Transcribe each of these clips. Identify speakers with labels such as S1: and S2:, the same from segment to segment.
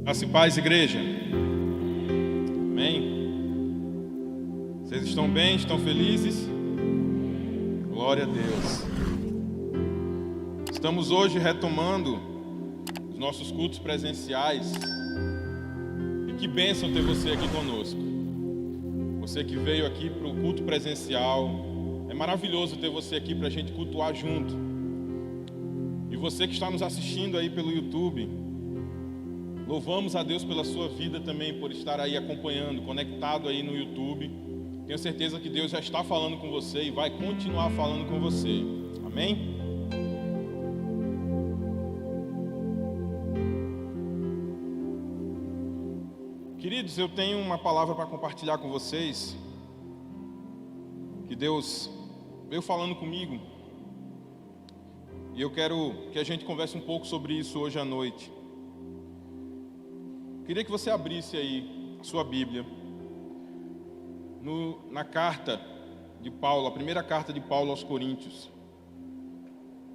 S1: Graça e paz, igreja. Amém? Vocês estão bem? Estão felizes? Glória a Deus. Estamos hoje retomando os nossos cultos presenciais. E que bênção ter você aqui conosco. Você que veio aqui para o culto presencial. É maravilhoso ter você aqui para a gente cultuar junto. E você que está nos assistindo aí pelo YouTube, louvamos a Deus pela sua vida também, por estar aí acompanhando, conectado aí no YouTube. Tenho certeza que Deus já está falando com você e vai continuar falando com você. Amém? Queridos, eu tenho uma palavra para compartilhar com vocês, que Deus veio falando comigo, e eu quero que a gente converse um pouco sobre isso hoje à noite. Queria que você abrisse aí a sua Bíblia na carta de Paulo, a primeira carta de Paulo aos Coríntios,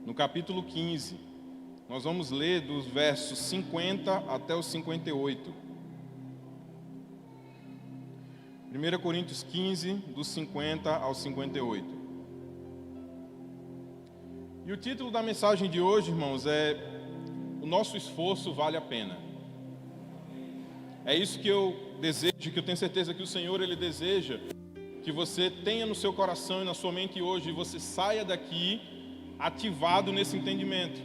S1: no capítulo 15. Nós vamos ler dos versos 50 até os 58. 1 Coríntios 15, dos 50 aos 58. E o título da mensagem de hoje, irmãos, é "O nosso esforço vale a pena". É isso que eu desejo, que eu tenho certeza que o Senhor, Ele deseja que você tenha no seu coração e na sua mente hoje, e você saia daqui ativado nesse entendimento.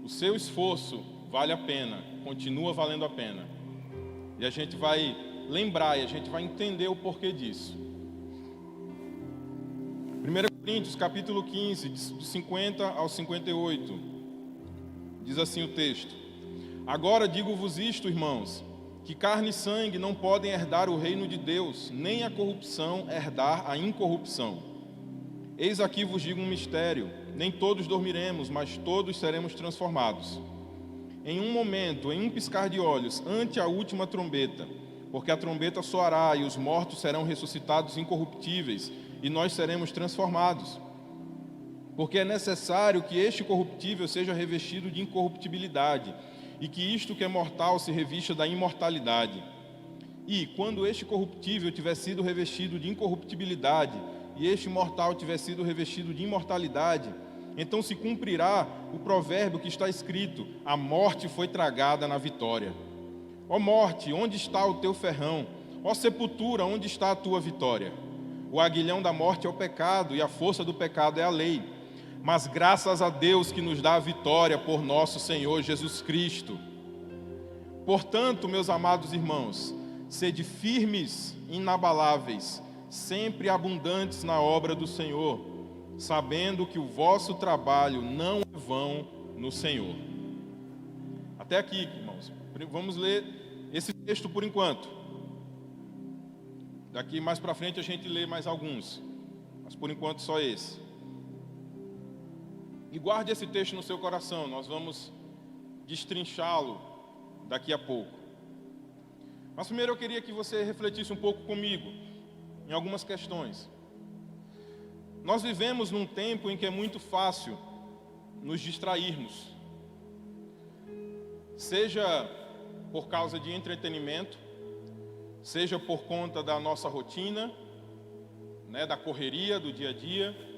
S1: O seu esforço vale a pena, continua valendo a pena. E a gente vai lembrar e a gente vai entender o porquê disso. 1 Coríntios, capítulo 15, de 50 ao 58, diz assim o texto: "Agora digo-vos isto, irmãos, que carne e sangue não podem herdar o reino de Deus, nem a corrupção herdar a incorrupção. Eis aqui vos digo um mistério: nem todos dormiremos, mas todos seremos transformados. Em um momento, em um piscar de olhos, ante a última trombeta, porque a trombeta soará e os mortos serão ressuscitados incorruptíveis, e nós seremos transformados. Porque é necessário que este corruptível seja revestido de incorruptibilidade, e que isto que é mortal se revista da imortalidade. E, quando este corruptível tiver sido revestido de incorruptibilidade, e este mortal tiver sido revestido de imortalidade, então se cumprirá o provérbio que está escrito: a morte foi tragada na vitória. Ó morte, onde está o teu ferrão? Ó sepultura, onde está a tua vitória? O aguilhão da morte é o pecado, e a força do pecado é a lei. Mas graças a Deus que nos dá a vitória por nosso Senhor Jesus Cristo. Portanto, meus amados irmãos, sede firmes, inabaláveis, sempre abundantes na obra do Senhor, sabendo que o vosso trabalho não é vão no Senhor." Até aqui, irmãos. Vamos ler esse texto por enquanto. Daqui mais para frente a gente lê mais alguns, mas por enquanto só esse. E guarde esse texto no seu coração, nós vamos destrinchá-lo daqui a pouco. Mas primeiro eu queria que você refletisse um pouco comigo em algumas questões. Nós vivemos num tempo em que é muito fácil nos distrairmos, seja por causa de entretenimento, seja por conta da nossa rotina, da correria do dia a dia,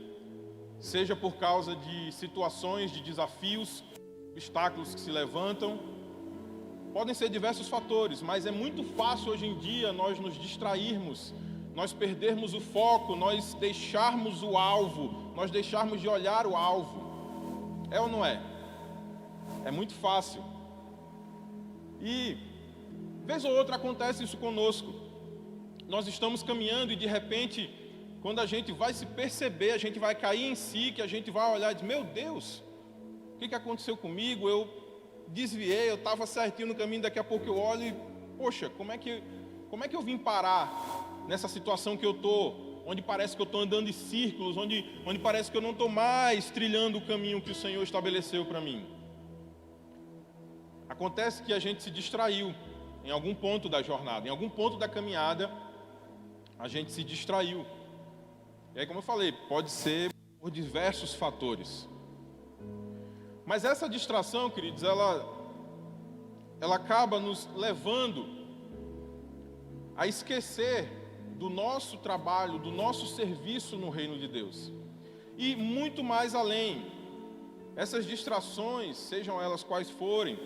S1: seja por causa de situações, de desafios, obstáculos que se levantam. Podem ser diversos fatores, mas é muito fácil hoje em dia nós nos distrairmos, nós perdermos o foco, nós deixarmos o alvo, nós deixarmos de olhar o alvo. É ou não é? É muito fácil. E, vez ou outra, acontece isso conosco. Nós estamos caminhando e, de repente, quando a gente vai se perceber, a gente vai cair em si, que a gente vai olhar e dizer: meu Deus, o que aconteceu comigo? Eu desviei, eu estava certinho no caminho, daqui a pouco eu olho e, poxa, como é que eu vim parar nessa situação que eu estou, onde parece que eu estou andando em círculos, onde parece que eu não estou mais trilhando o caminho que o Senhor estabeleceu para mim? Acontece que a gente se distraiu em algum ponto da jornada, em algum ponto da caminhada, a gente se distraiu. E aí, como eu falei, pode ser por diversos fatores. Mas essa distração, queridos, ela acaba nos levando a esquecer do nosso trabalho, do nosso serviço no reino de Deus. E muito mais além, essas distrações, sejam elas quais forem,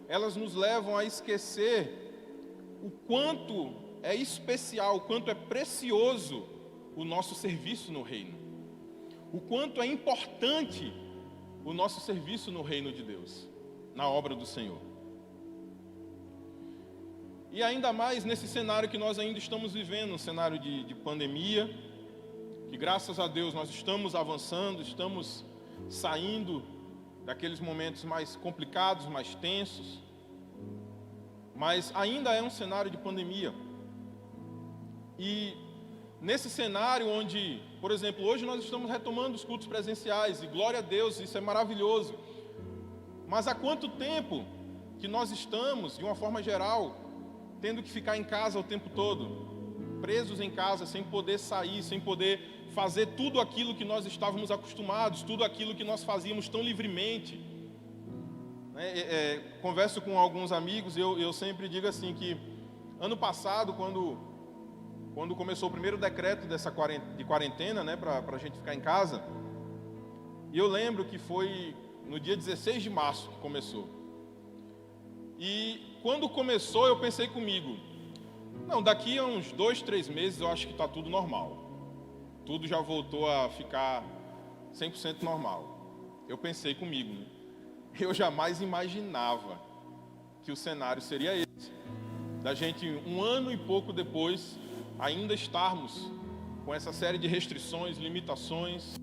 S1: elas nos levam a esquecer o quanto é especial, o quanto é precioso o nosso serviço no reino. O quanto é importante o nosso serviço no reino de Deus, na obra do Senhor. E ainda mais nesse cenário que nós ainda estamos vivendo, um cenário de pandemia, que graças a Deus nós estamos avançando, estamos saindo daqueles momentos mais complicados, mais tensos, mas ainda é um cenário de pandemia. E nesse cenário onde, por exemplo, hoje nós estamos retomando os cultos presenciais, e glória a Deus, isso é maravilhoso. Mas há quanto tempo que nós estamos, de uma forma geral, tendo que ficar em casa o tempo todo, presos em casa, sem poder sair, sem poder fazer tudo aquilo que nós estávamos acostumados, tudo aquilo que nós fazíamos tão livremente. Converso com alguns amigos, eu sempre digo assim que ano passado, quando começou o primeiro decreto de quarentena, né, para a gente ficar em casa, e eu lembro que foi no dia 16 de março que começou. E quando começou, eu pensei comigo, não, daqui a uns 2, 3 meses eu acho que está tudo normal. Tudo já voltou a ficar 100% normal. Eu pensei comigo, né? Eu jamais imaginava que o cenário seria esse. Da gente, um ano e pouco depois, ainda estarmos com essa série de restrições, limitações,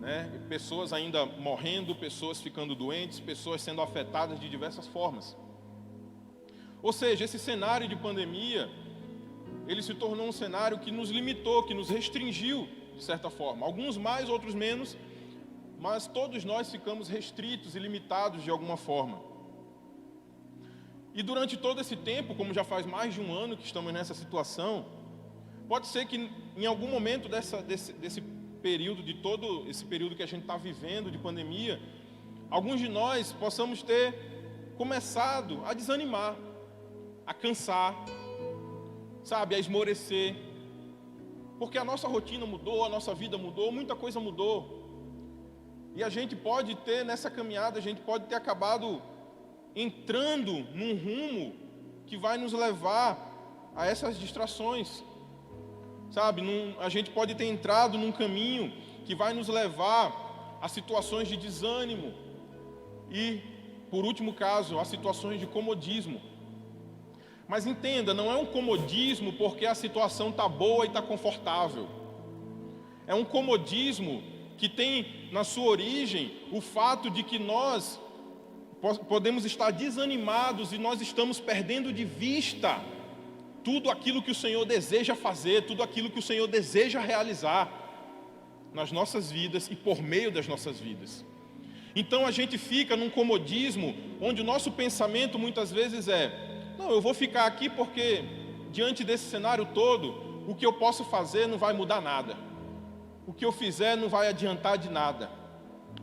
S1: né? Pessoas ainda morrendo, pessoas ficando doentes, pessoas sendo afetadas de diversas formas. Ou seja, esse cenário de pandemia, ele se tornou um cenário que nos limitou, que nos restringiu, de certa forma. Alguns mais, outros menos, mas todos nós ficamos restritos e limitados de alguma forma. E durante todo esse tempo, como já faz mais de um ano que estamos nessa situação, pode ser que em algum momento desse período, de todo esse período que a gente está vivendo de pandemia, alguns de nós possamos ter começado a desanimar, a cansar, sabe, a esmorecer, porque a nossa rotina mudou, a nossa vida mudou, muita coisa mudou. E a gente pode ter, nessa caminhada, a gente pode ter acabado entrando num rumo que vai nos levar a essas distrações, sabe? A gente pode ter entrado num caminho que vai nos levar a situações de desânimo e, por último caso, a situações de comodismo. Mas entenda, não é um comodismo porque a situação está boa e está confortável. É um comodismo que tem na sua origem o fato de que nós podemos estar desanimados e nós estamos perdendo de vista tudo aquilo que o Senhor deseja fazer, tudo aquilo que o Senhor deseja realizar nas nossas vidas e por meio das nossas vidas. Então a gente fica num comodismo onde o nosso pensamento muitas vezes não, eu vou ficar aqui porque diante desse cenário todo, o que eu posso fazer não vai mudar nada. O que eu fizer não vai adiantar de nada.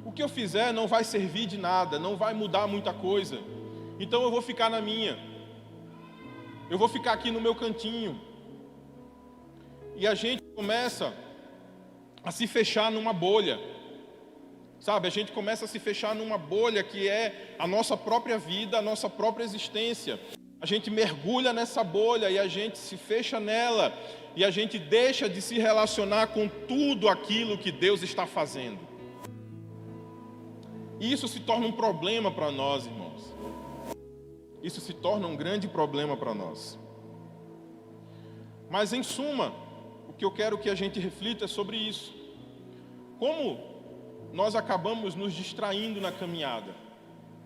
S1: O que eu fizer não vai servir de nada, não vai mudar muita coisa. Então eu vou ficar na minha. Eu vou ficar aqui no meu cantinho. E a gente começa a se fechar numa bolha. Sabe, a gente começa a se fechar numa bolha que é a nossa própria vida, a nossa própria existência. A gente mergulha nessa bolha e a gente se fecha nela. E a gente deixa de se relacionar com tudo aquilo que Deus está fazendo. E isso se torna um problema para nós, irmãos. Isso se torna um grande problema para nós. Mas, em suma, o que eu quero que a gente reflita é sobre isso. Como nós acabamos nos distraindo na caminhada.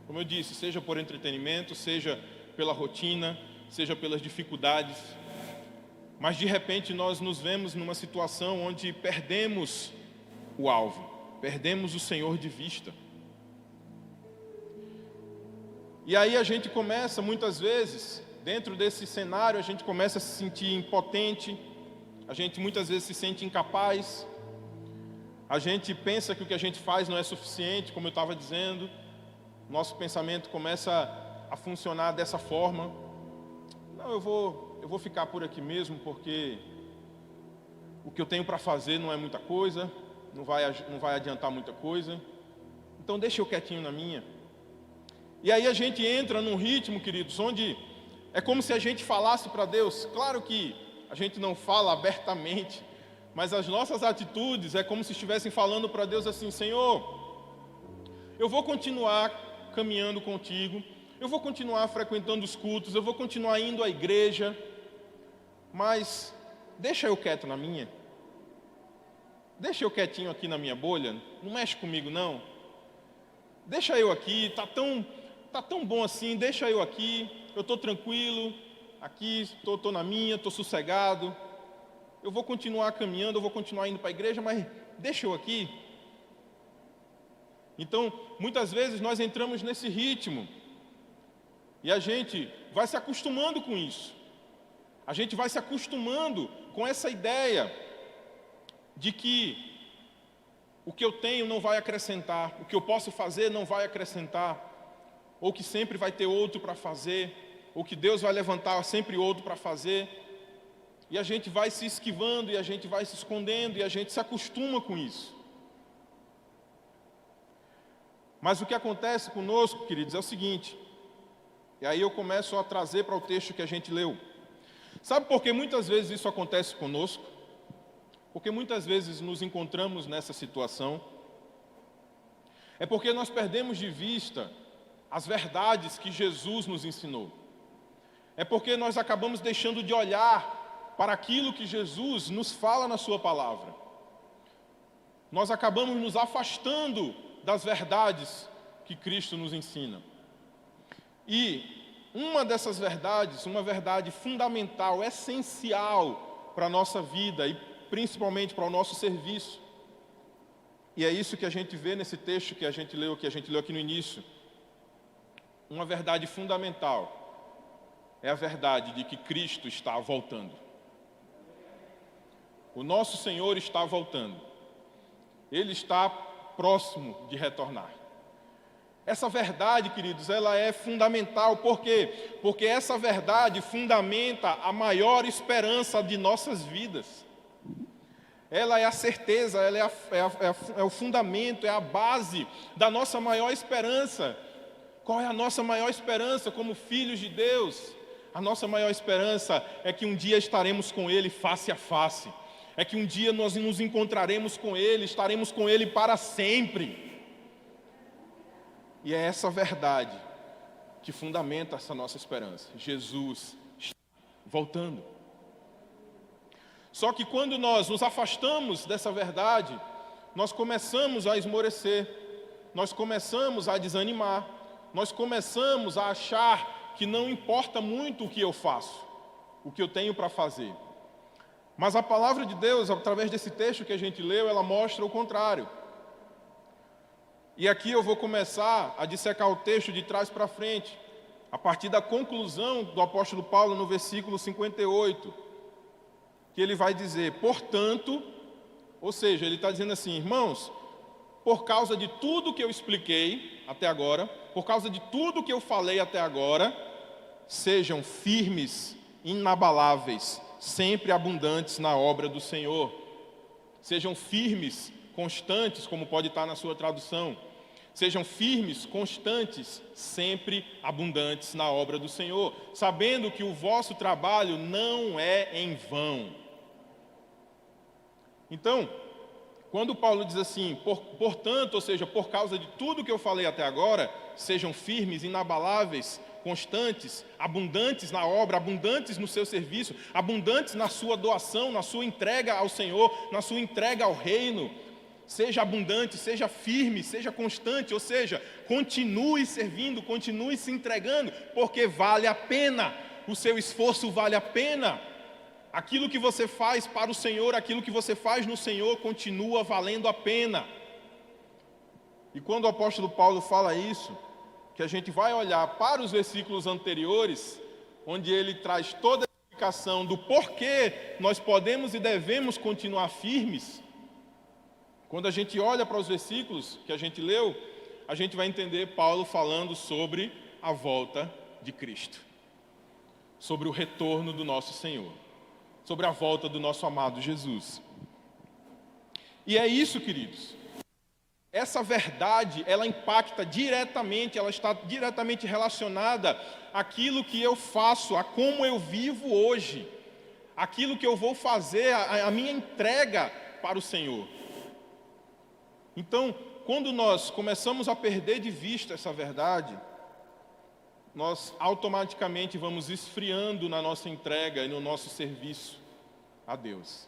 S1: Como eu disse, seja por entretenimento, seja pela rotina, seja pelas dificuldades. Mas de repente nós nos vemos numa situação onde perdemos o alvo, perdemos o Senhor de vista. E aí a gente começa muitas vezes, dentro desse cenário, a gente começa a se sentir impotente, a gente muitas vezes se sente incapaz, a gente pensa que o que a gente faz não é suficiente, como eu estava dizendo, nosso pensamento começa a funcionar dessa forma. Não, eu vou ficar por aqui mesmo, porque o que eu tenho para fazer não é muita coisa, não vai adiantar muita coisa. Então deixa eu quietinho na minha. E aí a gente entra num ritmo, queridos, onde é como se a gente falasse para Deus. Claro que a gente não fala abertamente, mas as nossas atitudes é como se estivessem falando para Deus assim: Senhor, eu vou continuar caminhando contigo, eu vou continuar frequentando os cultos, eu vou continuar indo à igreja, mas deixa eu quieto na minha. Deixa eu quietinho aqui na minha bolha, não mexe comigo não. Deixa eu aqui, tá tão bom assim, deixa eu aqui, eu estou tranquilo, aqui estou na minha, estou sossegado. Eu vou continuar caminhando, eu vou continuar indo para a igreja, mas deixa eu aqui. Então, muitas vezes nós entramos nesse ritmo e a gente vai se acostumando com isso. A gente vai se acostumando com essa ideia de que o que eu tenho não vai acrescentar, o que eu posso fazer não vai acrescentar, ou que sempre vai ter outro para fazer, ou que Deus vai levantar sempre outro para fazer. E a gente vai se esquivando, e a gente vai se escondendo, e a gente se acostuma com isso. Mas o que acontece conosco, queridos, é o seguinte, e aí eu começo a trazer para o texto que a gente leu. Sabe por que muitas vezes isso acontece conosco? Porque muitas vezes nos encontramos nessa situação. É porque nós perdemos de vista as verdades que Jesus nos ensinou. É porque nós acabamos deixando de olhar para aquilo que Jesus nos fala na sua palavra. Nós acabamos nos afastando das verdades que Cristo nos ensina. E uma dessas verdades, uma verdade fundamental, essencial para a nossa vida e principalmente para o nosso serviço, e é isso que a gente vê nesse texto que a gente leu aqui no início. Uma verdade fundamental é a verdade de que Cristo está voltando. O nosso Senhor está voltando. Ele está próximo de retornar. Essa verdade, queridos, ela é fundamental. Por quê? Porque essa verdade fundamenta a maior esperança de nossas vidas. Ela é a certeza, ela é o fundamento, é a base da nossa maior esperança. Qual é a nossa maior esperança como filhos de Deus? A nossa maior esperança é que um dia estaremos com Ele face a face. É que um dia nós nos encontraremos com Ele, estaremos com Ele para sempre. E é essa verdade que fundamenta essa nossa esperança. Jesus está voltando. Só que quando nós nos afastamos dessa verdade, nós começamos a esmorecer, nós começamos a desanimar, nós começamos a achar que não importa muito o que eu faço, o que eu tenho para fazer. Mas a palavra de Deus, através desse texto que a gente leu, ela mostra o contrário. E aqui eu vou começar a dissecar o texto de trás para frente, a partir da conclusão do apóstolo Paulo no versículo 58, que ele vai dizer: portanto, ou seja, ele está dizendo assim, irmãos, por causa de tudo que eu expliquei até agora, por causa de tudo que eu falei até agora, sejam firmes, inabaláveis, sempre abundantes na obra do Senhor. Sejam firmes, constantes, como pode estar na sua tradução. Sejam firmes, constantes, sempre abundantes na obra do Senhor, sabendo que o vosso trabalho não é em vão. Então, quando Paulo diz assim, portanto, ou seja, por causa de tudo que eu falei até agora, sejam firmes, inabaláveis, constantes, abundantes na obra, abundantes no seu serviço, abundantes na sua doação, na sua entrega ao Senhor, na sua entrega ao reino. Seja abundante, seja firme, seja constante, ou seja, continue servindo, continue se entregando, porque vale a pena, o seu esforço vale a pena. Aquilo que você faz para o Senhor, aquilo que você faz no Senhor, continua valendo a pena. E quando o apóstolo Paulo fala isso, que a gente vai olhar para os versículos anteriores, onde ele traz toda a explicação do porquê nós podemos e devemos continuar firmes. Quando a gente olha para os versículos que a gente leu, a gente vai entender Paulo falando sobre a volta de Cristo, sobre o retorno do nosso Senhor, sobre a volta do nosso amado Jesus. E é isso, queridos. Essa verdade, ela impacta diretamente, ela está diretamente relacionada àquilo que eu faço, a como eu vivo hoje, aquilo que eu vou fazer, a minha entrega para o Senhor. Então, quando nós começamos a perder de vista essa verdade, nós automaticamente vamos esfriando na nossa entrega e no nosso serviço a Deus.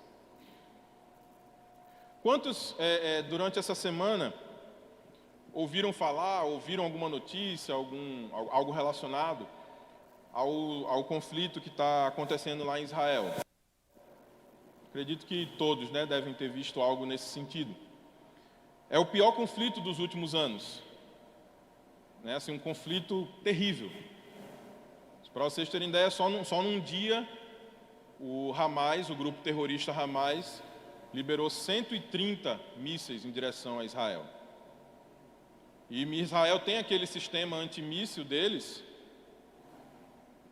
S1: Quantos, durante essa semana, ouviram falar, ouviram alguma notícia, algo relacionado ao conflito que está acontecendo lá em Israel? Acredito que todos, devem ter visto algo nesse sentido. É o pior conflito dos últimos anos. Assim, um conflito terrível. Para vocês terem ideia, só num dia, o Hamas, o grupo terrorista Hamas, liberou 130 mísseis em direção a Israel. E Israel tem aquele sistema antimíssil deles,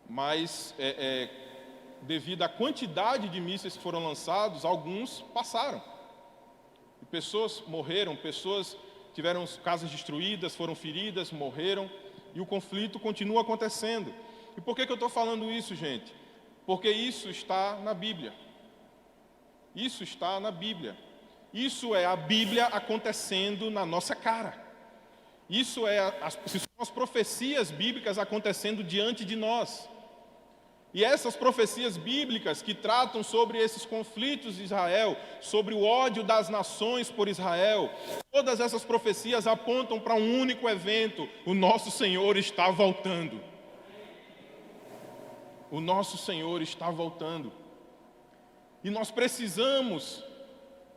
S1: mas devido à quantidade de mísseis que foram lançados, alguns passaram. E pessoas morreram, pessoas tiveram casas destruídas, foram feridas, morreram, e o conflito continua acontecendo. E por que eu estou falando isso, gente? Porque isso está na Bíblia. Isso está na Bíblia. Isso é a Bíblia acontecendo na nossa cara. Isso são as profecias bíblicas acontecendo diante de nós. E essas profecias bíblicas que tratam sobre esses conflitos de Israel, sobre o ódio das nações por Israel, todas essas profecias apontam para um único evento: o nosso Senhor está voltando. O nosso Senhor está voltando. E nós precisamos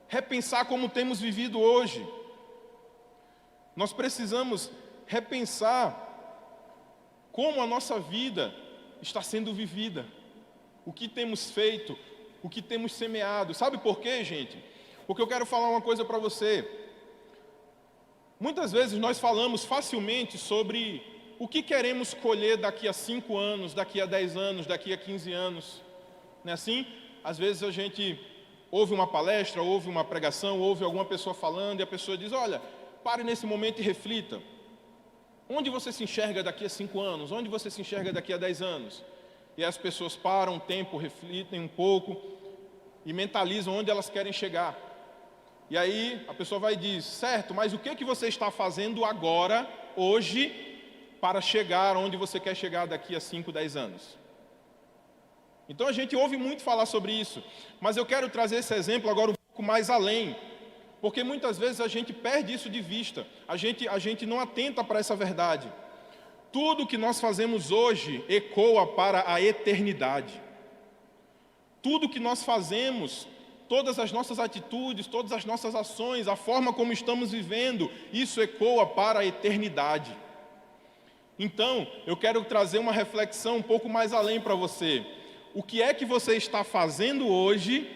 S1: repensar como temos vivido hoje. Nós precisamos repensar como a nossa vida está sendo vivida. O que temos feito, o que temos semeado. Sabe por quê, gente? Porque eu quero falar uma coisa para você. Muitas vezes nós falamos facilmente sobre o que queremos colher daqui a 5 anos, daqui a 10 anos, daqui a 15 anos. Não é assim? Às vezes a gente ouve uma palestra, ouve uma pregação, ouve alguma pessoa falando e a pessoa diz: olha, pare nesse momento e reflita. Onde você se enxerga daqui a 5 anos? Onde você se enxerga daqui a 10 anos? E as pessoas param um tempo, refletem um pouco e mentalizam onde elas querem chegar. E aí a pessoa vai e diz: certo, mas o que você está fazendo agora, hoje, para chegar onde você quer chegar daqui a 5, 10 anos? Então a gente ouve muito falar sobre isso, mas eu quero trazer esse exemplo agora um pouco mais além, porque muitas vezes a gente perde isso de vista, a gente não atenta para essa verdade. Tudo que nós fazemos hoje ecoa para a eternidade. Tudo que nós fazemos, todas as nossas atitudes, todas as nossas ações, a forma como estamos vivendo, isso ecoa para a eternidade. Então, eu quero trazer uma reflexão um pouco mais além para você. O que é que você está fazendo hoje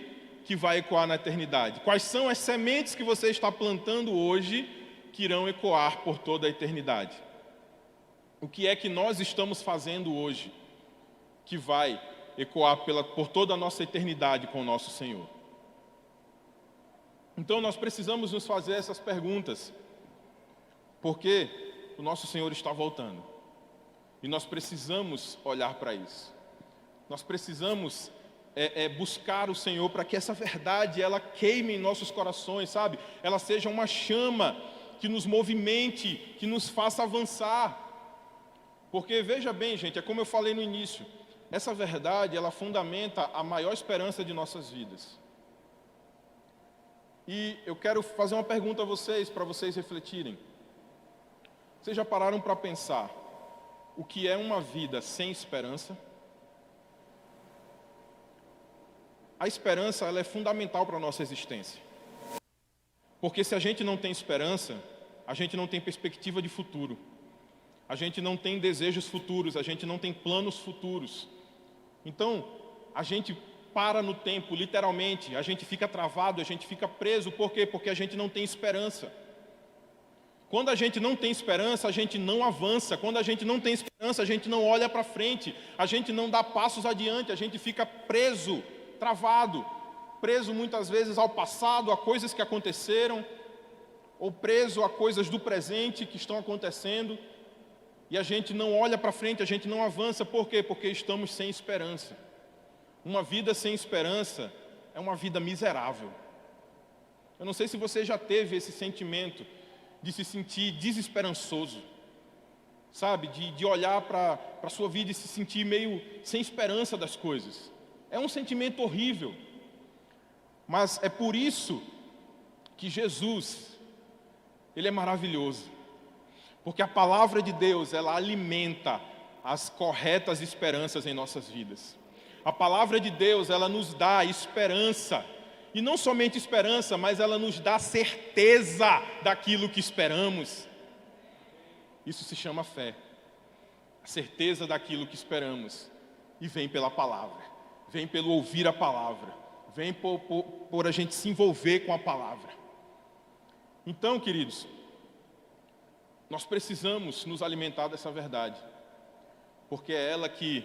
S1: que vai ecoar na eternidade? Quais são as sementes que você está plantando hoje que irão ecoar por toda a eternidade? O que é que nós estamos fazendo hoje que vai ecoar por toda a nossa eternidade com o nosso Senhor? Então nós precisamos nos fazer essas perguntas, porque o nosso Senhor está voltando e nós precisamos olhar para isso. Nós precisamos buscar o Senhor para que essa verdade ela queime em nossos corações, sabe? Ela seja uma chama que nos movimente, que nos faça avançar. Porque veja bem, gente, é como eu falei no início, essa verdade ela fundamenta a maior esperança de nossas vidas. E eu quero fazer uma pergunta a vocês, para vocês refletirem. Vocês já pararam para pensar o que é uma vida sem esperança? A esperança ela é fundamental para a nossa existência. Porque se a gente não tem esperança, a gente não tem perspectiva de futuro. A gente não tem desejos futuros, a gente não tem planos futuros. Então, a gente para no tempo, literalmente, a gente fica travado, a gente fica preso. Por quê? Porque a gente não tem esperança. Quando a gente não tem esperança, a gente não avança. Quando a gente não tem esperança, a gente não olha para frente. A gente não dá passos adiante, a gente fica preso, travado. Preso muitas vezes ao passado, a coisas que aconteceram, ou preso a coisas do presente que estão acontecendo. E a gente não olha para frente, a gente não avança. Por quê? Porque estamos sem esperança. Uma vida sem esperança é uma vida miserável. Eu não sei se você já teve esse sentimento de se sentir desesperançoso, sabe? De olhar para a sua vida e se sentir meio sem esperança das coisas. É um sentimento horrível. Mas é por isso que Jesus, Ele é maravilhoso. Porque a palavra de Deus, ela alimenta as corretas esperanças em nossas vidas. A palavra de Deus, ela nos dá esperança. E não somente esperança, mas ela nos dá certeza daquilo que esperamos. Isso se chama fé. A certeza daquilo que esperamos. E vem pela palavra. Vem pelo ouvir a palavra. Vem por a gente se envolver com a palavra. Então, queridos, nós precisamos nos alimentar dessa verdade. Porque é ela que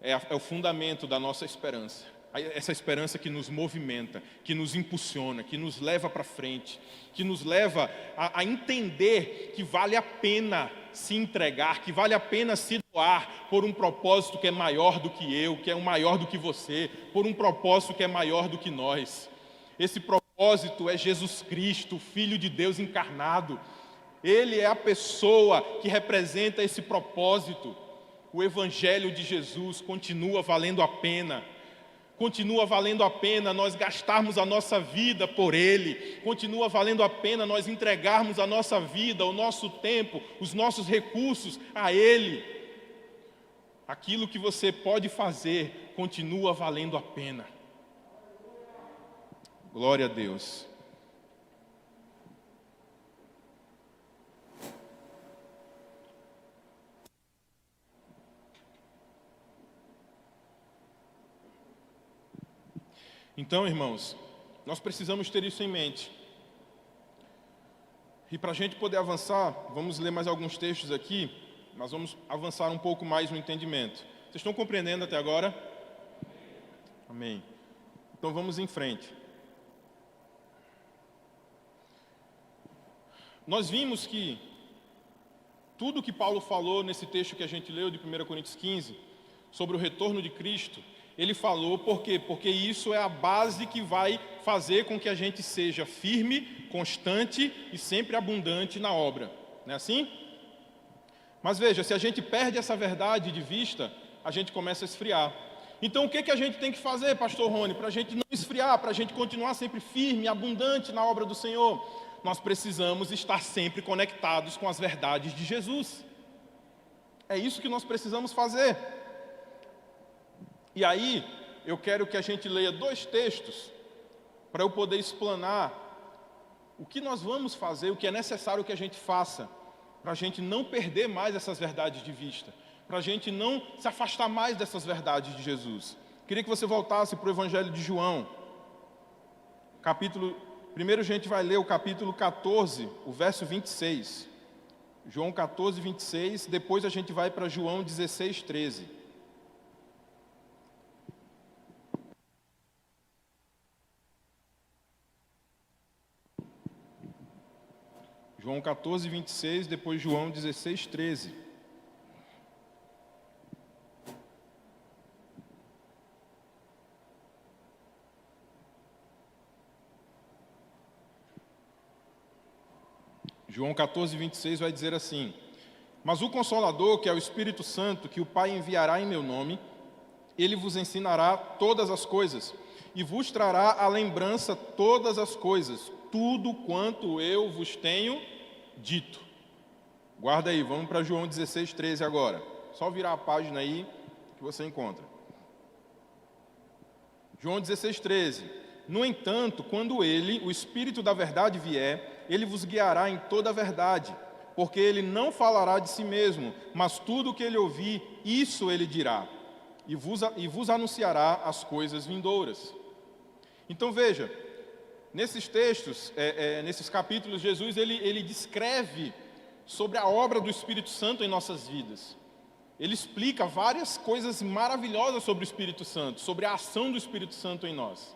S1: é o fundamento da nossa esperança. Essa esperança que nos movimenta, que nos impulsiona, que nos leva para frente, que nos leva a entender que vale a pena se entregar, que vale a pena se doar por um propósito que é maior do que eu, que é maior do que você, por um propósito que é maior do que nós. Esse propósito é Jesus Cristo, Filho de Deus encarnado. Ele é a pessoa que representa esse propósito. O Evangelho de Jesus continua valendo a pena. Continua valendo a pena nós gastarmos a nossa vida por Ele. Continua valendo a pena nós entregarmos a nossa vida, o nosso tempo, os nossos recursos a Ele. Aquilo que você pode fazer continua valendo a pena. Glória a Deus. Então, irmãos, nós precisamos ter isso em mente. E para a gente poder avançar, vamos ler mais alguns textos aqui, mas vamos avançar um pouco mais no entendimento. Vocês estão compreendendo até agora? Amém. Então vamos em frente. Nós vimos que tudo que Paulo falou nesse texto que a gente leu de 1 Coríntios 15, sobre o retorno de Cristo, ele falou por quê? Porque isso é a base que vai fazer com que a gente seja firme, constante e sempre abundante na obra. Não é assim? Mas veja, se a gente perde essa verdade de vista, a gente começa a esfriar. Então o que a gente tem que fazer, pastor Rony, para a gente não esfriar, para a gente continuar sempre firme e abundante na obra do Senhor? Nós precisamos estar sempre conectados com as verdades de Jesus. É isso que nós precisamos fazer. E aí, eu quero que a gente leia 2 textos para eu poder explanar o que nós vamos fazer, o que é necessário que a gente faça, para a gente não perder mais essas verdades de vista, para a gente não se afastar mais dessas verdades de Jesus. Queria que você voltasse para o Evangelho de João, primeiro a gente vai ler o capítulo 14, o verso 26. João 14, 26, depois a gente vai para João 16, 13. João 14, 26, depois João 16, 13. João 14, 26 vai dizer assim: mas o Consolador, que é o Espírito Santo, que o Pai enviará em meu nome, ele vos ensinará todas as coisas, e vos trará à lembrança todas as coisas, tudo quanto eu vos tenho dito. Guarda aí, vamos para João 16, 13 agora. Só virar a página aí que você encontra. João 16, 13. No entanto, quando ele, o Espírito da verdade vier, ele vos guiará em toda a verdade, porque ele não falará de si mesmo, mas tudo o que ele ouvir, isso ele dirá, e vos anunciará as coisas vindouras. Então veja, nesses textos, nesses capítulos, Jesus ele descreve sobre a obra do Espírito Santo em nossas vidas. Ele explica várias coisas maravilhosas sobre o Espírito Santo, sobre a ação do Espírito Santo em nós.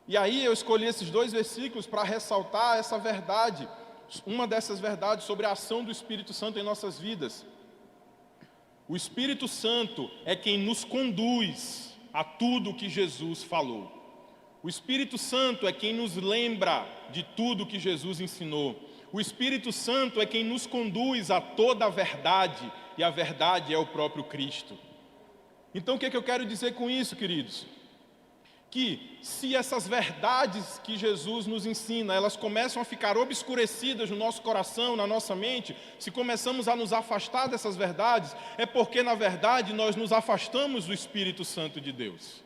S1: E aí eu escolhi esses 2 versículos para ressaltar essa verdade, uma dessas verdades sobre a ação do Espírito Santo em nossas vidas. O Espírito Santo é quem nos conduz a tudo o que Jesus falou. O Espírito Santo é quem nos lembra de tudo o que Jesus ensinou. O Espírito Santo é quem nos conduz a toda a verdade, e a verdade é o próprio Cristo. Então o que eu quero dizer com isso, queridos? Que se essas verdades que Jesus nos ensina, elas começam a ficar obscurecidas no nosso coração, na nossa mente, se começamos a nos afastar dessas verdades, é porque na verdade nós nos afastamos do Espírito Santo de Deus.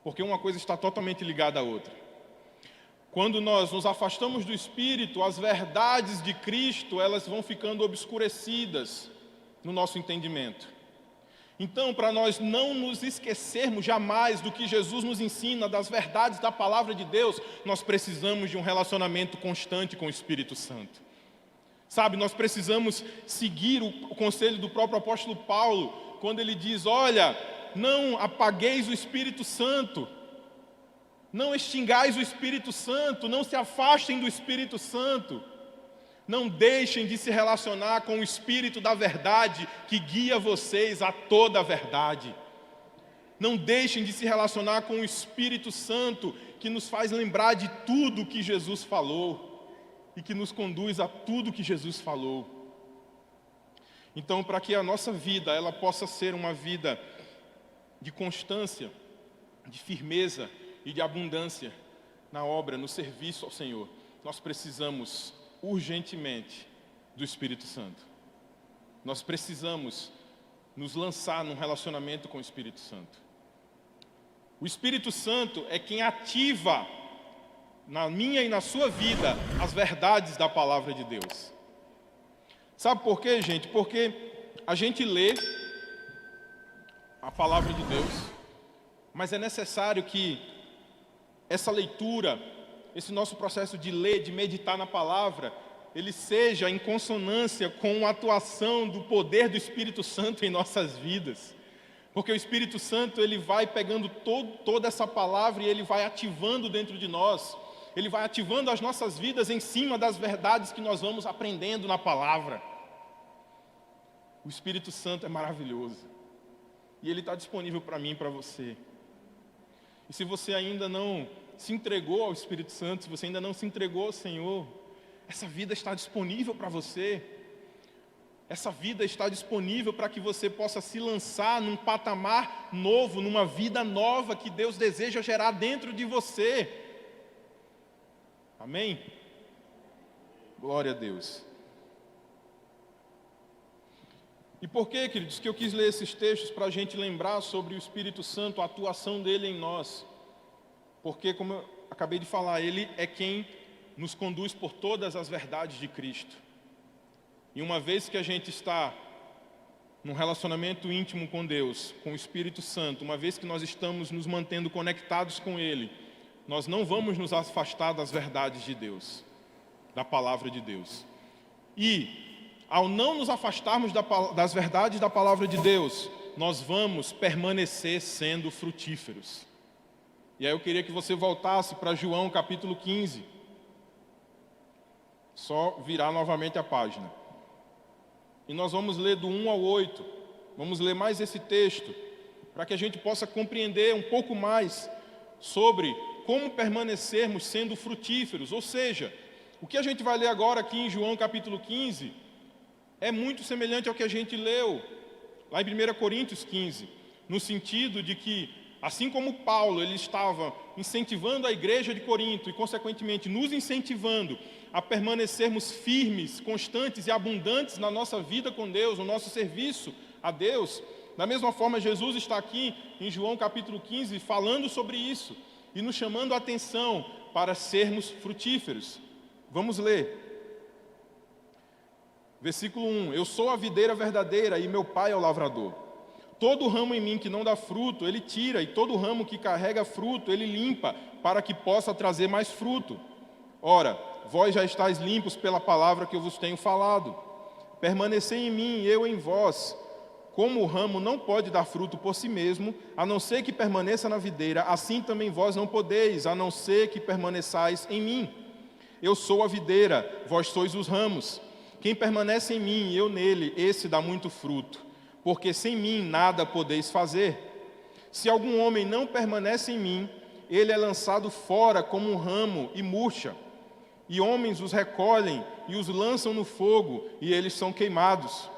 S1: Porque uma coisa está totalmente ligada à outra. Quando nós nos afastamos do Espírito, as verdades de Cristo, elas vão ficando obscurecidas no nosso entendimento. Então, para nós não nos esquecermos jamais do que Jesus nos ensina, das verdades da palavra de Deus, nós precisamos de um relacionamento constante com o Espírito Santo. Sabe, nós precisamos seguir o conselho do próprio apóstolo Paulo, quando ele diz, olha, não apagueis o Espírito Santo, não extingais o Espírito Santo, não se afastem do Espírito Santo. Não deixem de se relacionar com o Espírito da verdade que guia vocês a toda a verdade. Não deixem de se relacionar com o Espírito Santo que nos faz lembrar de tudo que Jesus falou e que nos conduz a tudo que Jesus falou. Então, para que a nossa vida ela possa ser uma vida de constância, de firmeza e de abundância na obra, no serviço ao Senhor, nós precisamos urgentemente do Espírito Santo. Nós precisamos nos lançar num relacionamento com o Espírito Santo. O Espírito Santo é quem ativa na minha e na sua vida as verdades da palavra de Deus. Sabe por quê, gente? Porque a gente lê a palavra de Deus, mas é necessário que essa leitura, esse nosso processo de ler, de meditar na palavra, ele seja em consonância com a atuação do poder do Espírito Santo em nossas vidas. Porque o Espírito Santo, ele vai pegando toda essa palavra e ele vai ativando dentro de nós. Ele vai ativando as nossas vidas em cima das verdades que nós vamos aprendendo na palavra. O Espírito Santo é maravilhoso. E ele está disponível para mim e para você. E se você ainda não se entregou ao Espírito Santo, se você ainda não se entregou ao Senhor, essa vida está disponível para você. Essa vida está disponível para que você possa se lançar num patamar novo, numa vida nova que Deus deseja gerar dentro de você. Amém? Glória a Deus. E por que, queridos, que eu quis ler esses textos para a gente lembrar sobre o Espírito Santo, a atuação dele em nós? Porque, como eu acabei de falar, ele é quem nos conduz por todas as verdades de Cristo. E uma vez que a gente está num relacionamento íntimo com Deus, com o Espírito Santo, uma vez que nós estamos nos mantendo conectados com Ele, nós não vamos nos afastar das verdades de Deus, da palavra de Deus. E ao não nos afastarmos das verdades da palavra de Deus, nós vamos permanecer sendo frutíferos. E aí eu queria que você voltasse para João capítulo 15. Só virar novamente a página. E nós vamos ler do 1 ao 8. Vamos ler mais esse texto, para que a gente possa compreender um pouco mais sobre como permanecermos sendo frutíferos. Ou seja, o que a gente vai ler agora aqui em João capítulo 15 é muito semelhante ao que a gente leu lá em 1 Coríntios 15, no sentido de que, assim como Paulo ele estava incentivando a igreja de Corinto e, consequentemente, nos incentivando a permanecermos firmes, constantes e abundantes na nossa vida com Deus, no nosso serviço a Deus, da mesma forma Jesus está aqui em João capítulo 15 falando sobre isso e nos chamando a atenção para sermos frutíferos. Vamos ler. Versículo 1: Eu sou a videira verdadeira e meu pai é o lavrador. Todo ramo em mim que não dá fruto, ele tira, e todo ramo que carrega fruto, ele limpa, para que possa trazer mais fruto. Ora, vós já estáis limpos pela palavra que eu vos tenho falado. Permanecei em mim e eu em vós. Como o ramo não pode dar fruto por si mesmo, a não ser que permaneça na videira, assim também vós não podeis, a não ser que permaneçais em mim. Eu sou a videira, vós sois os ramos. Quem permanece em mim e eu nele, esse dá muito fruto, porque sem mim nada podeis fazer. Se algum homem não permanece em mim, ele é lançado fora como um ramo e murcha, e homens os recolhem e os lançam no fogo, e eles são queimados.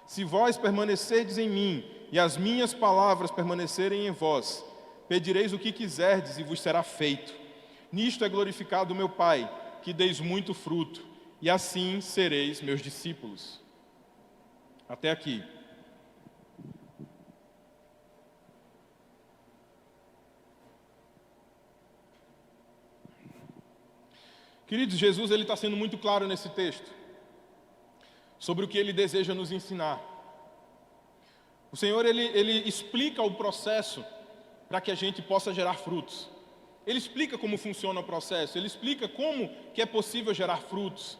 S1: Se vós permanecerdes em mim, e as minhas palavras permanecerem em vós, pedireis o que quiserdes e vos será feito. Nisto é glorificado o meu Pai, que deis muito fruto, e assim sereis meus discípulos. Até aqui. Queridos, Jesus ele está sendo muito claro nesse texto, sobre o que ele deseja nos ensinar. O Senhor ele explica o processo para que a gente possa gerar frutos. Ele explica como funciona o processo, ele explica como que é possível gerar frutos.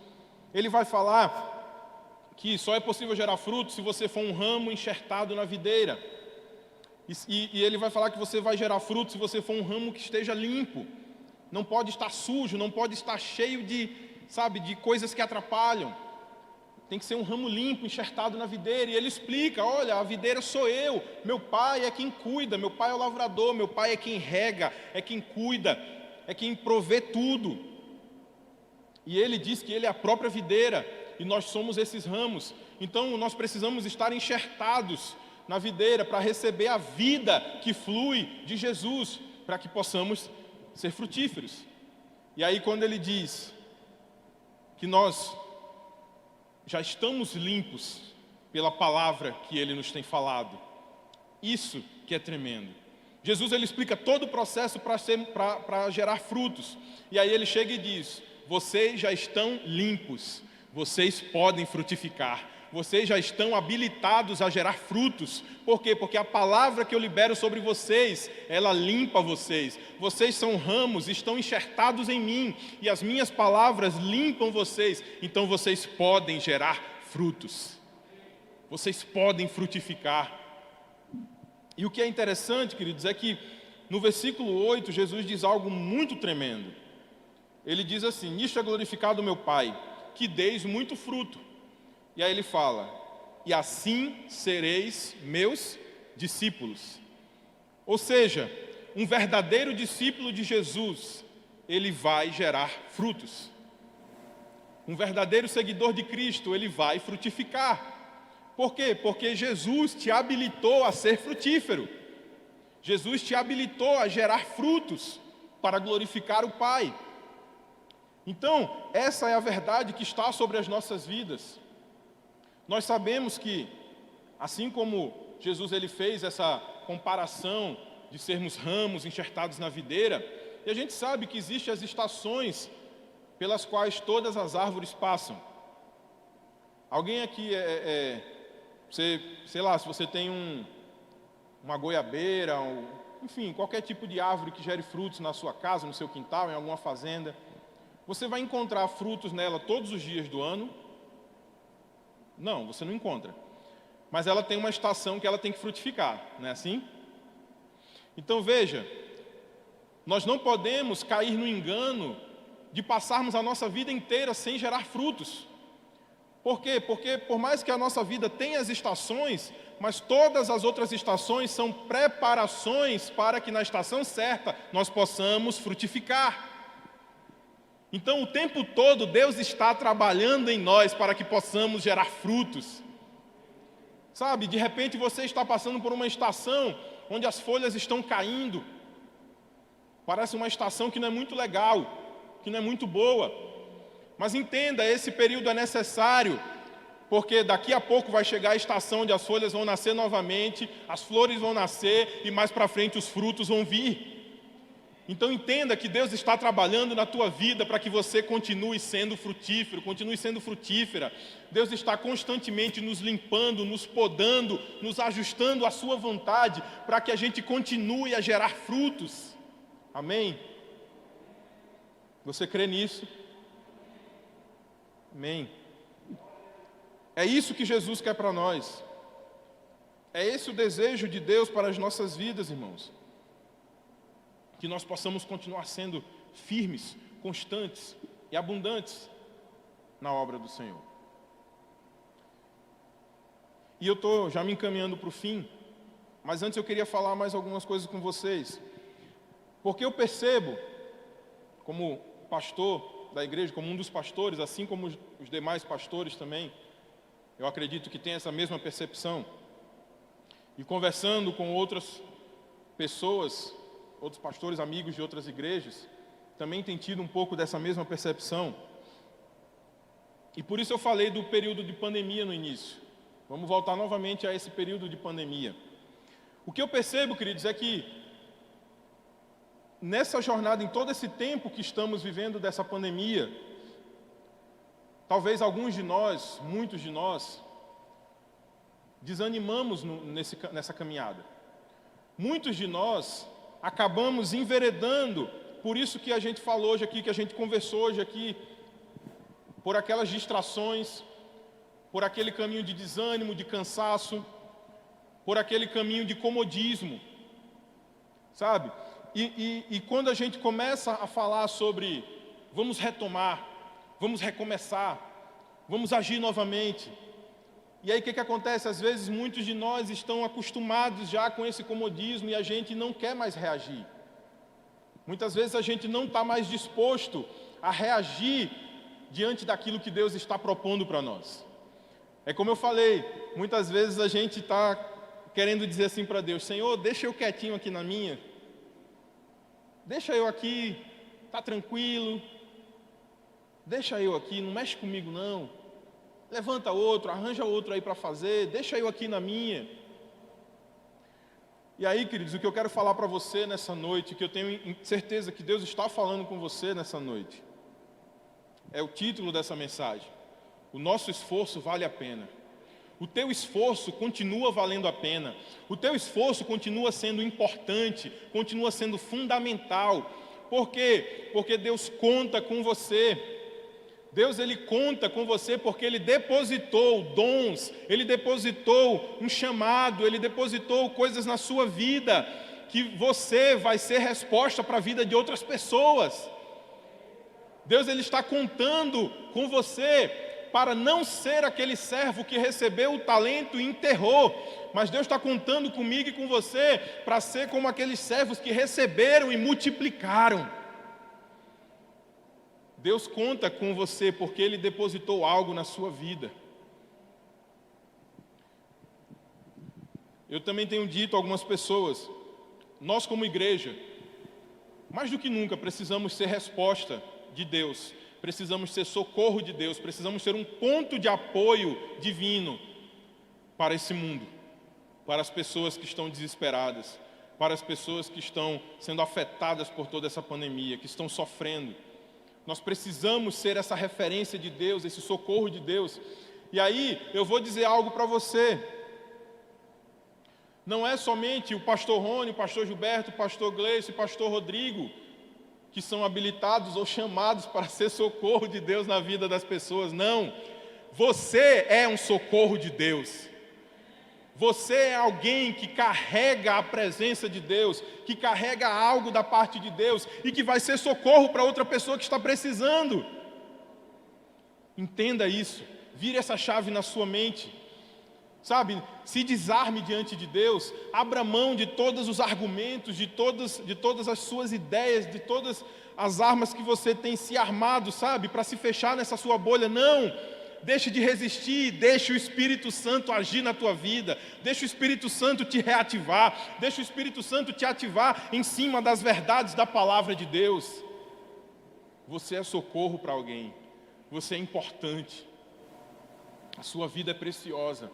S1: Ele vai falar que só é possível gerar frutos se você for um ramo enxertado na videira. E ele vai falar que você vai gerar frutos se você for um ramo que esteja limpo. Não pode estar sujo, não pode estar cheio de coisas que atrapalham. Tem que ser um ramo limpo, enxertado na videira. E ele explica, olha, a videira sou eu, meu pai é quem cuida, meu pai é o lavrador, meu pai é quem rega, é quem cuida, é quem provê tudo. E ele diz que ele é a própria videira, e nós somos esses ramos. Então nós precisamos estar enxertados na videira para receber a vida que flui de Jesus, para que possamos ser frutíferos. E aí quando ele diz que nós já estamos limpos pela palavra que ele nos tem falado, isso que é tremendo. Jesus ele explica todo o processo para gerar frutos. E aí ele chega e diz: vocês já estão limpos, vocês podem frutificar, vocês já estão habilitados a gerar frutos. Por quê? Porque a palavra que eu libero sobre vocês, ela limpa vocês. Vocês são ramos, estão enxertados em mim, e as minhas palavras limpam vocês. Então vocês podem gerar frutos. Vocês podem frutificar. E o que é interessante, queridos, é que no versículo 8, Jesus diz algo muito tremendo. Ele diz assim: nisto é glorificado o meu Pai, que deis muito fruto. E aí ele fala: e assim sereis meus discípulos. Ou seja, um verdadeiro discípulo de Jesus, ele vai gerar frutos. Um verdadeiro seguidor de Cristo, ele vai frutificar. Por quê? Porque Jesus te habilitou a ser frutífero. Jesus te habilitou a gerar frutos para glorificar o Pai. Então, essa é a verdade que está sobre as nossas vidas. Nós sabemos que, assim como Jesus ele fez essa comparação de sermos ramos enxertados na videira, e a gente sabe que existem as estações pelas quais todas as árvores passam. Alguém aqui sei lá, se você tem uma goiabeira, enfim, qualquer tipo de árvore que gere frutos na sua casa, no seu quintal, em alguma fazenda, você vai encontrar frutos nela todos os dias do ano? Não, você não encontra. Mas ela tem uma estação que ela tem que frutificar, não é assim? Então veja, nós não podemos cair no engano de passarmos a nossa vida inteira sem gerar frutos. Por quê? Porque por mais que a nossa vida tenha as estações, mas todas as outras estações são preparações para que na estação certa nós possamos frutificar. Então o tempo todo Deus está trabalhando em nós para que possamos gerar frutos. Sabe, de repente você está passando por uma estação onde as folhas estão caindo. Parece uma estação que não é muito legal, que não é muito boa. Mas entenda, esse período é necessário, porque daqui a pouco vai chegar a estação onde as folhas vão nascer novamente, as flores vão nascer e mais para frente os frutos vão vir. Então entenda que Deus está trabalhando na tua vida para que você continue sendo frutífero, continue sendo frutífera. Deus está constantemente nos limpando, nos podando, nos ajustando à sua vontade, para que a gente continue a gerar frutos. Amém? Você crê nisso? Amém. É isso que Jesus quer para nós. É esse o desejo de Deus para as nossas vidas, irmãos. Que nós possamos continuar sendo firmes, constantes e abundantes na obra do Senhor. E eu estou já me encaminhando para o fim, mas antes eu queria falar mais algumas coisas com vocês. Porque eu percebo, como pastor da igreja, como um dos pastores, assim como os demais pastores também, eu acredito que tem essa mesma percepção. E conversando com outras pessoas, outros pastores amigos de outras igrejas, também tem tido um pouco dessa mesma percepção. E por isso eu falei do período de pandemia no início. Vamos voltar novamente a esse período de pandemia. O que eu percebo, queridos, é que nessa jornada, em todo esse tempo que estamos vivendo dessa pandemia, talvez alguns de nós, muitos de nós, desanimamos nessa caminhada. Muitos de nós acabamos enveredando, por isso que a gente falou hoje aqui, que a gente conversou hoje aqui, por aquelas distrações, por aquele caminho de desânimo, de cansaço, por aquele caminho de comodismo, sabe? E quando a gente começa a falar sobre vamos retomar, vamos recomeçar, vamos agir novamente, e aí o que acontece? Às vezes muitos de nós estão acostumados já com esse comodismo e a gente não quer mais reagir. Muitas vezes a gente não está mais disposto a reagir diante daquilo que Deus está propondo para nós. É como eu falei, muitas vezes a gente está querendo dizer assim para Deus: Senhor, deixa eu quietinho aqui na minha, deixa eu aqui, está tranquilo, deixa eu aqui, não mexe comigo não. Levanta outro, arranja outro aí para fazer, deixa eu aqui na minha. E aí, queridos, o que eu quero falar para você nessa noite, que eu tenho certeza que Deus está falando com você nessa noite, é o título dessa mensagem: o nosso esforço vale a pena. O teu esforço continua valendo a pena. O teu esforço continua sendo importante, continua sendo fundamental. Por quê? Porque Deus conta com você. Deus, Ele conta com você porque Ele depositou dons, Ele depositou um chamado, Ele depositou coisas na sua vida, que você vai ser resposta para a vida de outras pessoas. Deus, Ele está contando com você para não ser aquele servo que recebeu o talento e enterrou, mas Deus está contando comigo e com você para ser como aqueles servos que receberam e multiplicaram. Deus conta com você porque Ele depositou algo na sua vida. Eu também tenho dito a algumas pessoas, nós como igreja, mais do que nunca precisamos ser resposta de Deus, precisamos ser socorro de Deus, precisamos ser um ponto de apoio divino para esse mundo, para as pessoas que estão desesperadas, para as pessoas que estão sendo afetadas por toda essa pandemia, que estão sofrendo. Nós precisamos ser essa referência de Deus, esse socorro de Deus. E aí, eu vou dizer algo para você. Não é somente o pastor Rony, o pastor Gilberto, o pastor Gleice, o pastor Rodrigo, que são habilitados ou chamados para ser socorro de Deus na vida das pessoas. Não. Você é um socorro de Deus. Você é alguém que carrega a presença de Deus, que carrega algo da parte de Deus e que vai ser socorro para outra pessoa que está precisando. Entenda isso, vire essa chave na sua mente. Sabe, se desarme diante de Deus, abra mão de todos os argumentos, de todas as suas ideias, de todas as armas que você tem se armado, sabe, para se fechar nessa sua bolha. Não! Deixe de resistir, deixe o Espírito Santo agir na tua vida, deixe o Espírito Santo te reativar, deixe o Espírito Santo te ativar em cima das verdades da palavra de Deus. Você é socorro para alguém, você é importante, a sua vida é preciosa.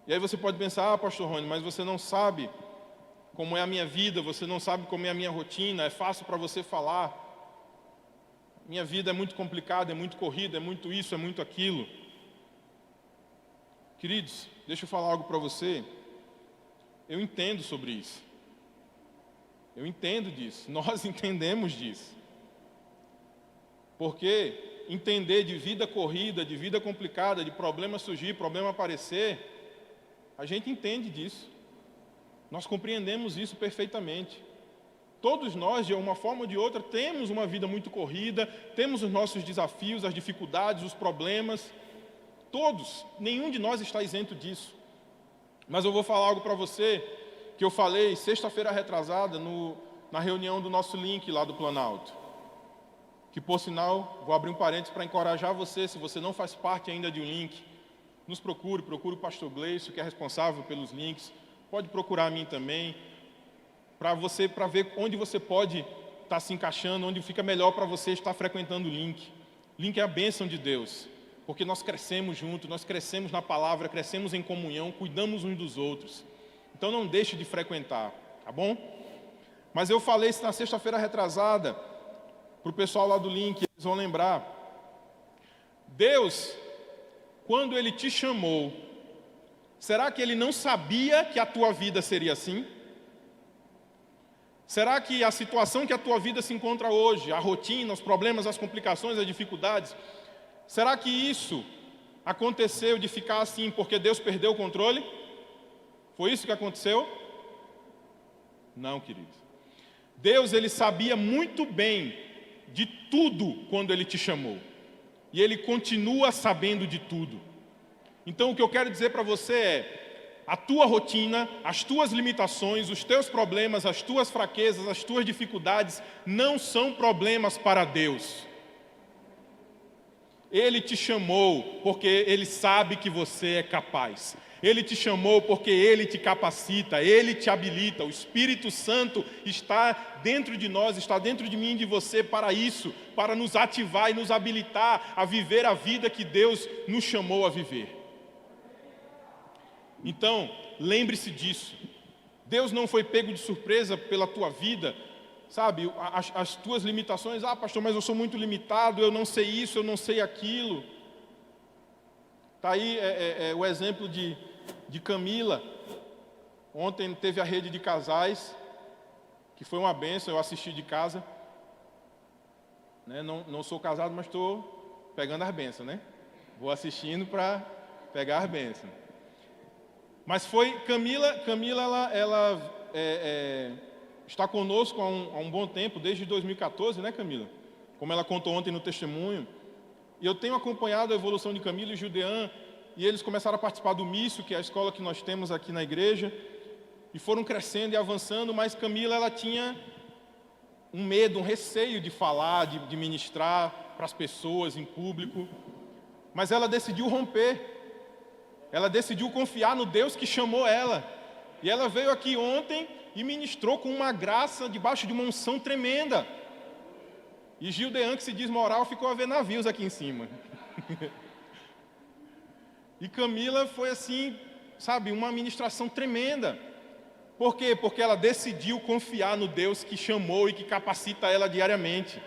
S1: E aí você pode pensar: pastor Rony, mas você não sabe como é a minha vida, você não sabe como é a minha rotina, é fácil para você falar. Minha vida é muito complicada, é muito corrida, é muito isso, é muito aquilo. Queridos, deixa eu falar algo para você. Eu entendo sobre isso. Eu entendo disso. Nós entendemos disso. Porque entender de vida corrida, de vida complicada, de problema surgir, problema aparecer, a gente entende disso. Nós compreendemos isso perfeitamente. Todos nós, de uma forma ou de outra, temos uma vida muito corrida, temos os nossos desafios, as dificuldades, os problemas. Todos, nenhum de nós está isento disso. Mas eu vou falar algo para você, que eu falei sexta-feira retrasada, na reunião do nosso link lá do Planalto. Que, por sinal, vou abrir um parênteses para encorajar você, se você não faz parte ainda de um link, nos procure o pastor Gleison, que é responsável pelos links, pode procurar a mim também, para ver onde você pode estar se encaixando, onde fica melhor para você estar frequentando o link. Link é a bênção de Deus, porque nós crescemos juntos, nós crescemos na palavra, crescemos em comunhão, cuidamos uns dos outros. Então não deixe de frequentar, tá bom? Mas eu falei isso na sexta-feira retrasada, para o pessoal lá do link, eles vão lembrar. Deus, quando Ele te chamou, será que Ele não sabia que a tua vida seria assim? Será que a situação que a tua vida se encontra hoje, a rotina, os problemas, as complicações, as dificuldades, será que isso aconteceu de ficar assim porque Deus perdeu o controle? Foi isso que aconteceu? Não, queridos. Deus, Ele sabia muito bem de tudo quando Ele te chamou. E Ele continua sabendo de tudo. Então o que eu quero dizer para você é, a tua rotina, as tuas limitações, os teus problemas, as tuas fraquezas, as tuas dificuldades não são problemas para Deus. Ele te chamou porque Ele sabe que você é capaz. Ele te chamou porque Ele te capacita, Ele te habilita. O Espírito Santo está dentro de nós, está dentro de mim e de você para isso, para nos ativar e nos habilitar a viver a vida que Deus nos chamou a viver. Então, lembre-se disso. Deus não foi pego de surpresa pela tua vida, sabe? As tuas limitações, pastor, mas eu sou muito limitado, eu não sei isso, eu não sei aquilo. Está aí o exemplo de Camila. Ontem teve a rede de casais, que foi uma bênção, eu assisti de casa. Né? Não sou casado, mas estou pegando as bênçãos, né? Vou assistindo para pegar as bênçãos. Mas foi Camila ela está conosco há um bom tempo, desde 2014, né, Camila? Como ela contou ontem no testemunho. E eu tenho acompanhado a evolução de Camila e Judean, e eles começaram a participar do Mício, que é a escola que nós temos aqui na igreja, e foram crescendo e avançando, mas Camila, ela tinha um medo, um receio de falar, de ministrar para as pessoas em público, mas ela decidiu romper. Ela decidiu confiar no Deus que chamou ela. E ela veio aqui ontem e ministrou com uma graça debaixo de uma unção tremenda. E Gildean, que se diz moral, ficou a ver navios aqui em cima. E Camila foi assim, sabe, uma ministração tremenda. Por quê? Porque ela decidiu confiar no Deus que chamou e que capacita ela diariamente.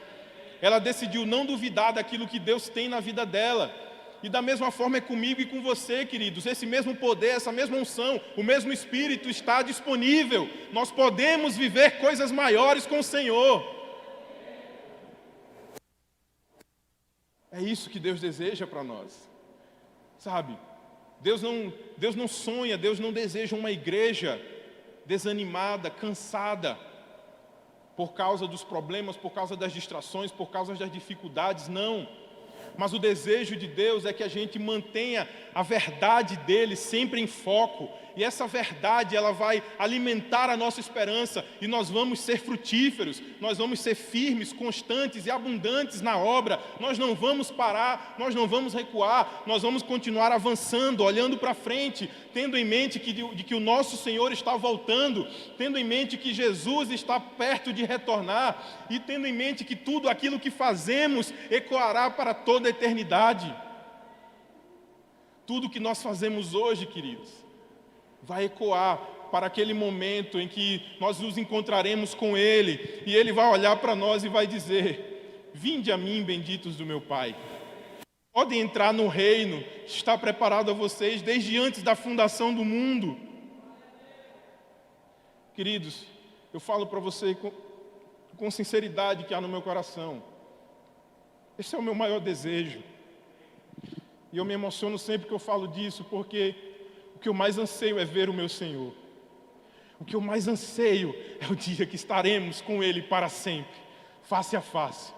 S1: Ela decidiu não duvidar daquilo que Deus tem na vida dela. E da mesma forma é comigo e com você, queridos. Esse mesmo poder, essa mesma unção, o mesmo Espírito está disponível. Nós podemos viver coisas maiores com o Senhor. É isso que Deus deseja para nós. Sabe? Deus não sonha, Deus não deseja uma igreja desanimada, cansada, por causa dos problemas, por causa das distrações, por causa das dificuldades, não. Mas o desejo de Deus é que a gente mantenha a verdade dele sempre em foco. E essa verdade, ela vai alimentar a nossa esperança. E nós vamos ser frutíferos. Nós vamos ser firmes, constantes e abundantes na obra. Nós não vamos parar, nós não vamos recuar. Nós vamos continuar avançando, olhando para frente, tendo em mente que o nosso Senhor está voltando. Tendo em mente que Jesus está perto de retornar. E tendo em mente que tudo aquilo que fazemos ecoará para toda a eternidade. Tudo que nós fazemos hoje, queridos, vai ecoar para aquele momento em que nós nos encontraremos com Ele, e Ele vai olhar para nós e vai dizer: vinde a mim, benditos do meu Pai. Podem entrar no reino, está preparado a vocês desde antes da fundação do mundo. Queridos, eu falo para você com sinceridade que há no meu coração. Esse é o meu maior desejo. E eu me emociono sempre que eu falo disso, porque o que eu mais anseio é ver o meu Senhor. O que eu mais anseio é o dia que estaremos com Ele para sempre, face a face.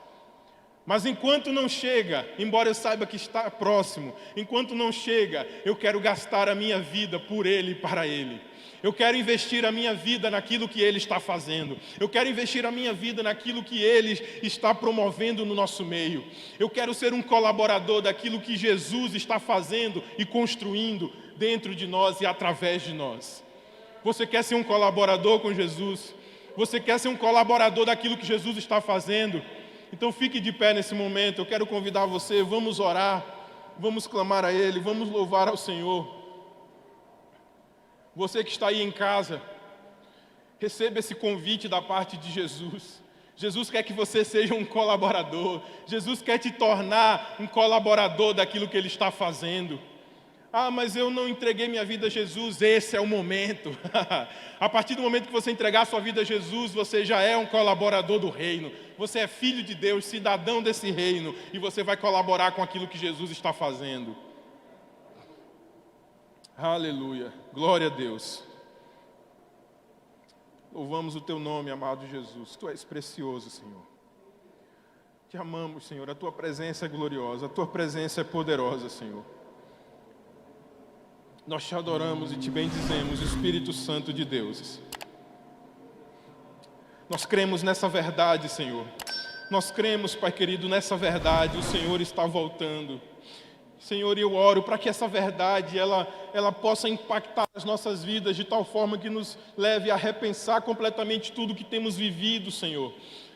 S1: Mas enquanto não chega, embora eu saiba que está próximo, enquanto não chega, eu quero gastar a minha vida por Ele e para Ele. Eu quero investir a minha vida naquilo que Ele está fazendo. Eu quero investir a minha vida naquilo que Ele está promovendo no nosso meio. Eu quero ser um colaborador daquilo que Jesus está fazendo e construindo dentro de nós e através de nós. Você quer ser um colaborador com Jesus? Você quer ser um colaborador daquilo que Jesus está fazendo? Então fique de pé nesse momento. Eu quero convidar você, vamos orar, vamos clamar a Ele, vamos louvar ao Senhor. Você que está aí em casa, receba esse convite da parte de Jesus. Jesus quer que você seja um colaborador. Jesus quer te tornar um colaborador daquilo que Ele está fazendo. Ah, mas eu não entreguei minha vida a Jesus. Esse é o momento. A partir do momento que você entregar sua vida a Jesus, você já é um colaborador do reino. Você é filho de Deus, cidadão desse reino, e você vai colaborar com aquilo que Jesus está fazendo. Aleluia, glória a Deus. Louvamos o Teu nome, amado Jesus. Tu és precioso, Senhor. Te amamos, Senhor. A Tua presença é gloriosa, a Tua presença é poderosa, Senhor. Nós te adoramos e te bendizemos, Espírito Santo de Deus. Nós cremos nessa verdade, Senhor. Nós cremos, Pai querido, nessa verdade. O Senhor está voltando. Senhor, eu oro para que essa verdade ela possa impactar as nossas vidas de tal forma que nos leve a repensar completamente tudo que temos vivido, Senhor.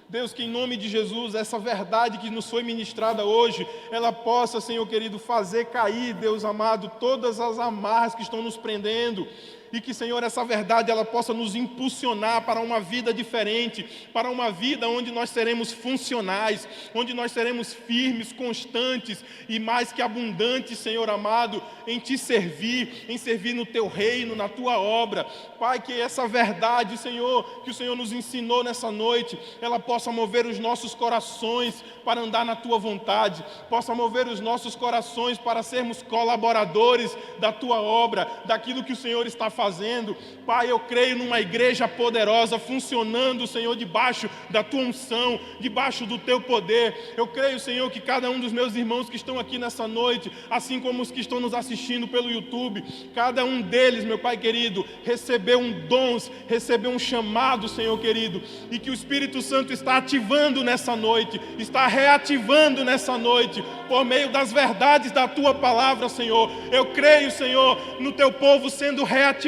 S1: Deus, que em nome de Jesus, essa verdade que nos foi ministrada hoje, ela possa, Senhor querido, fazer cair, Deus amado, todas as amarras que estão nos prendendo. E que, Senhor, essa verdade ela possa nos impulsionar para uma vida diferente, para uma vida onde nós seremos funcionais, onde nós seremos firmes, constantes e mais que abundantes, Senhor amado, em Te servir, em servir no Teu reino, na Tua obra. Pai, que essa verdade, Senhor, que o Senhor nos ensinou nessa noite, ela possa mover os nossos corações para andar na Tua vontade, possa mover os nossos corações para sermos colaboradores da Tua obra, daquilo que o Senhor está fazendo. Pai, eu creio numa igreja poderosa, funcionando, Senhor, debaixo da Tua unção, debaixo do Teu poder. Eu creio, Senhor, que cada um dos meus irmãos que estão aqui nessa noite, assim como os que estão nos assistindo pelo YouTube, cada um deles, meu Pai querido, recebeu um dom, recebeu um chamado, Senhor querido, e que o Espírito Santo está ativando nessa noite, está reativando nessa noite, por meio das verdades da Tua palavra, Senhor. Eu creio, Senhor, no Teu povo sendo reativado,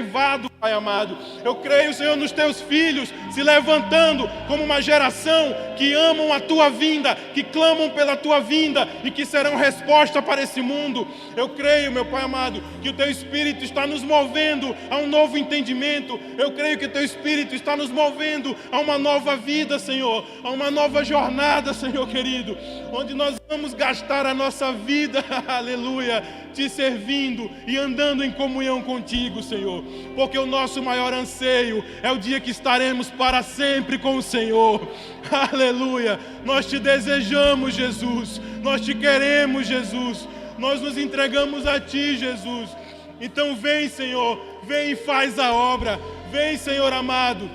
S1: Pai amado. Eu creio, Senhor, nos Teus filhos se levantando como uma geração que amam a Tua vinda, que clamam pela Tua vinda e que serão resposta para esse mundo. Eu creio, meu Pai amado, que o Teu Espírito está nos movendo a um novo entendimento. Eu creio que o Teu Espírito está nos movendo a uma nova vida, Senhor, a uma nova jornada, Senhor querido, onde nós vamos gastar a nossa vida, aleluia, Te servindo e andando em comunhão contigo, Senhor, porque o nosso maior anseio é o dia que estaremos para sempre com o Senhor, aleluia. Nós Te desejamos, Jesus, nós Te queremos, Jesus, nós nos entregamos a Ti, Jesus. Então vem, Senhor, vem e faz a obra, vem, Senhor amado,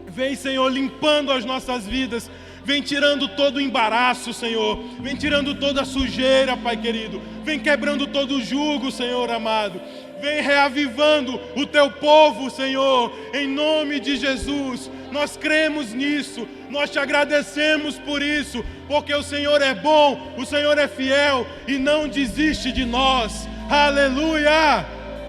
S1: vem, Senhor, limpando as nossas vidas. Vem tirando todo o embaraço, Senhor. Vem tirando toda a sujeira, Pai querido. Vem quebrando todo o jugo, Senhor amado. Vem reavivando o Teu povo, Senhor, em nome de Jesus. Nós cremos nisso, nós Te agradecemos por isso, porque o Senhor é bom, o Senhor é fiel e não desiste de nós. Aleluia!